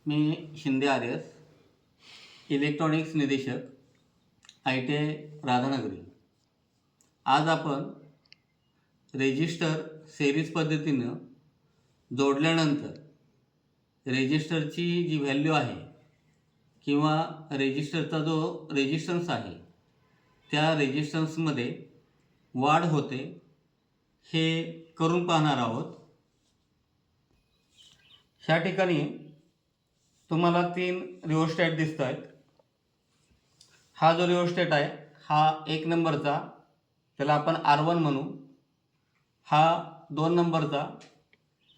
मी Shinde आर्यस, electronics निदेशक, ITI Radhanagari. आज आपण रेजिस्टर सिरीज पद्धतीनं जोडल्यानंतर रेजिस्टरची जी व्हॅल्यू आहे किंवा रेजिस्टरचा जो रेजिस्टन्स आहे त्या रेजिस्टन्समध्ये वाढ होते हे करून पाहणार आहोत. ह्या ठिकाणी तुम्हाला 3 रिओस्टॅट दिसत आहेत. हा जो रिओस्टॅट आहे हा 1 नंबरचा, त्याला आपण R1 म्हणू. हा 2 नंबरचा,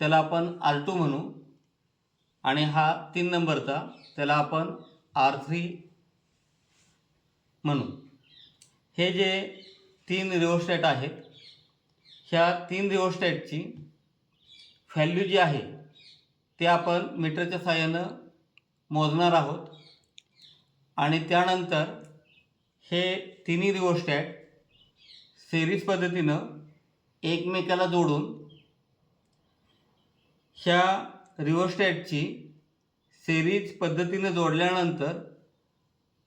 त्याला आपण R2 म्हणू. आणि हा 3 नंबरचा, त्याला आपण R3 म्हणू. हे जे 3 रिओस्टॅट आहेत, ह्या 3 रिओस्टॅटची व्हॅल्यू जी आहे ते आपण मीटरच्या साहाय्यानं मोजणार आहोत. आणि त्यानंतर हे तिन्ही रिओस्टॅट सिरीज पद्धतीनं एकमेकाला जोडून ह्या रिओस्टॅटची सिरीज पद्धतीनं जोडल्यानंतर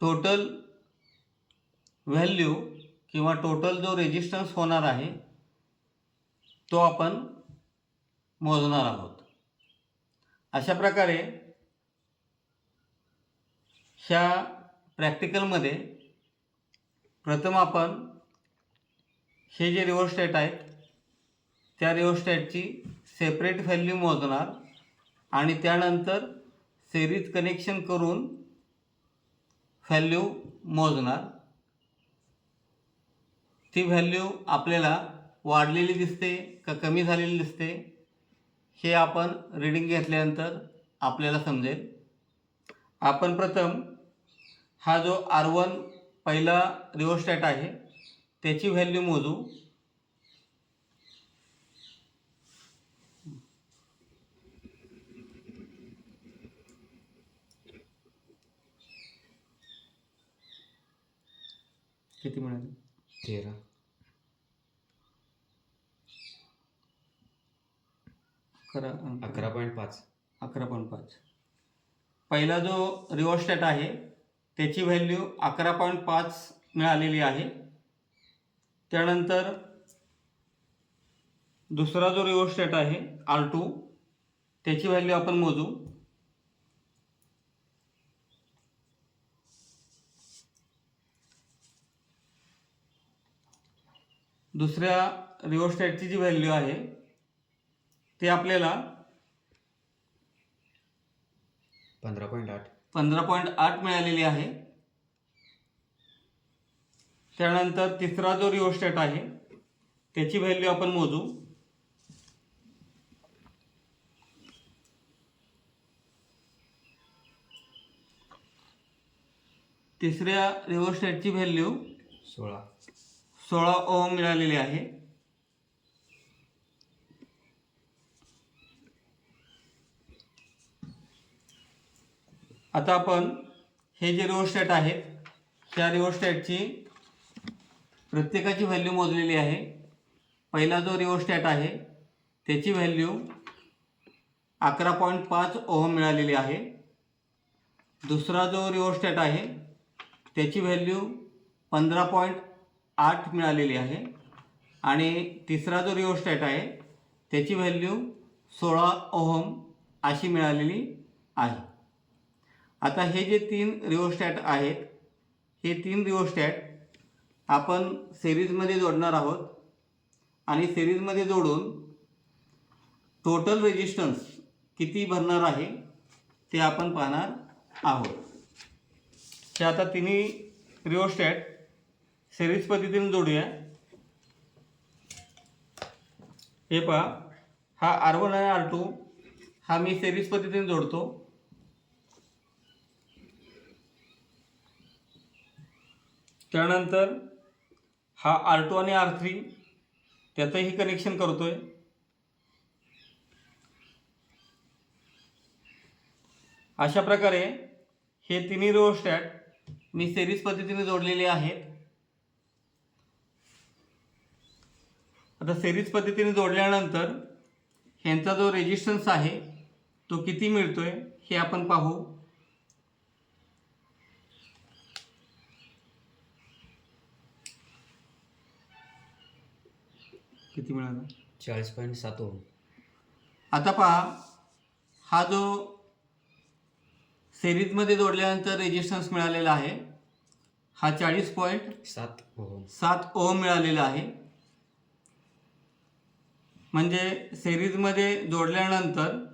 टोटल व्हॅल्यू किंवा टोटल जो रेजिस्टन्स होणार आहे तो आपण मोजणार आहोत. अशा प्रकारे ह्या प्रॅक्टिकलमध्ये प्रथम आपण हे जे रिओस्टॅट आहेत त्या रिओस्टॅटची सेपरेट व्हॅल्यू मोजणार आणि त्यानंतर सिरीज कनेक्शन करून व्हॅल्यू मोजणार. ती व्हॅल्यू आपल्याला वाढलेली दिसते का कमी झालेली दिसते हे आपण रीडिंग घेतल्यानंतर आपल्याला समजेल. आपण प्रथम हा जो R1 पहिला रिओस्टॅट आहे त्याची व्हॅल्यू मोजू. किती मिळाली? 13. 11.5. 11.5. पहिला जो रिओस्टॅट आहे त्याची व्हॅल्यू 11.5 मिळालेली आहे. त्यानंतर दुसरा जो रिओस्टॅट आहे R2 त्याची व्हॅल्यू आपण मोजू. दुसऱ्या रिओस्टॅटची जी व्हॅल्यू आहे ते आपल्याला 15.8 मिळालेली आहे. त्यानंतर तिसरा जो रिओस्टॅट आहे त्याची व्हॅल्यू आपण मोजू. तिसऱ्या रिओस्टॅटची व्हॅल्यू 16 ओहम मिळालेली आहे. आता आपण हे जे रिओस्टॅट आहेत त्या रिओस्टॅटची प्रत्येकाची व्हॅल्यू मोजलेली आहे. पहिला जो रिओस्टॅट आहे त्याची व्हॅल्यू 11.5 ओहम मिळालेली आहे. दुसरा जो रिओस्टॅट आहे त्याची व्हॅल्यू 15.8 मिळालेली आहे. आणि तिसरा जो रिओस्टॅट आहे त्याची व्हॅल्यू 16 ओहम अशी मिळालेली आहे. आता हे जे 3 रिओस्टॅट आहेत हे 3 रिओस्टॅट आपण सिरीजमध्ये जोडणार आहोत आणि सिरीजमध्ये जोडून टोटल रेजिस्टन्स किती भरणार आहे ते आपण पाहणार आहोत. हे आता तिन्ही रिओस्टॅट सिरीज पद्धतीने जोडूया. हे पहा, हा R1 आणि R2 हा मी सिरीज पद्धतीने जोडतो. त्यानंतर हा R2 आणि R3 त्यातही कनेक्शन करतोय. अशा प्रकारे हे तिन्ही रिओस्टॅट मी सिरीज पद्धतीने जोडलेले आहेत. आता सिरीज पद्धतीने जोडल्यानंतर ह्यांचा जो रेजिस्टन्स आहे तो किती मिळतोय हे आपण पाहू. किती मिळालं? 40.7 ओम. आता पहा, हा जो सिरीजमध्ये जोडल्यानंतर रेजिस्टन्स मिळालेला आहे हा 40.7 7 ओम. ओम मिळालेला आहे. म्हणजे सिरीजमध्ये जोडल्यानंतर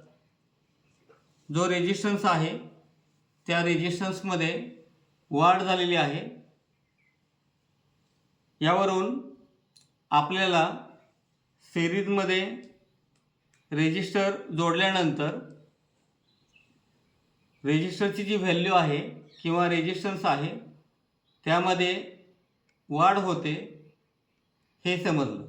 जो रेजिस्टन्स आहे त्या रेजिस्टन्समध्ये वाढ झालेली आहे. यावरून आपल्याला सिरीजमध्ये रेजिस्टर जोडल्यानंतर रेजिस्टरची जी व्हॅल्यू आहे किंवा रेजिस्टन्स आहे त्यामध्ये वाढ होते हे समजलं.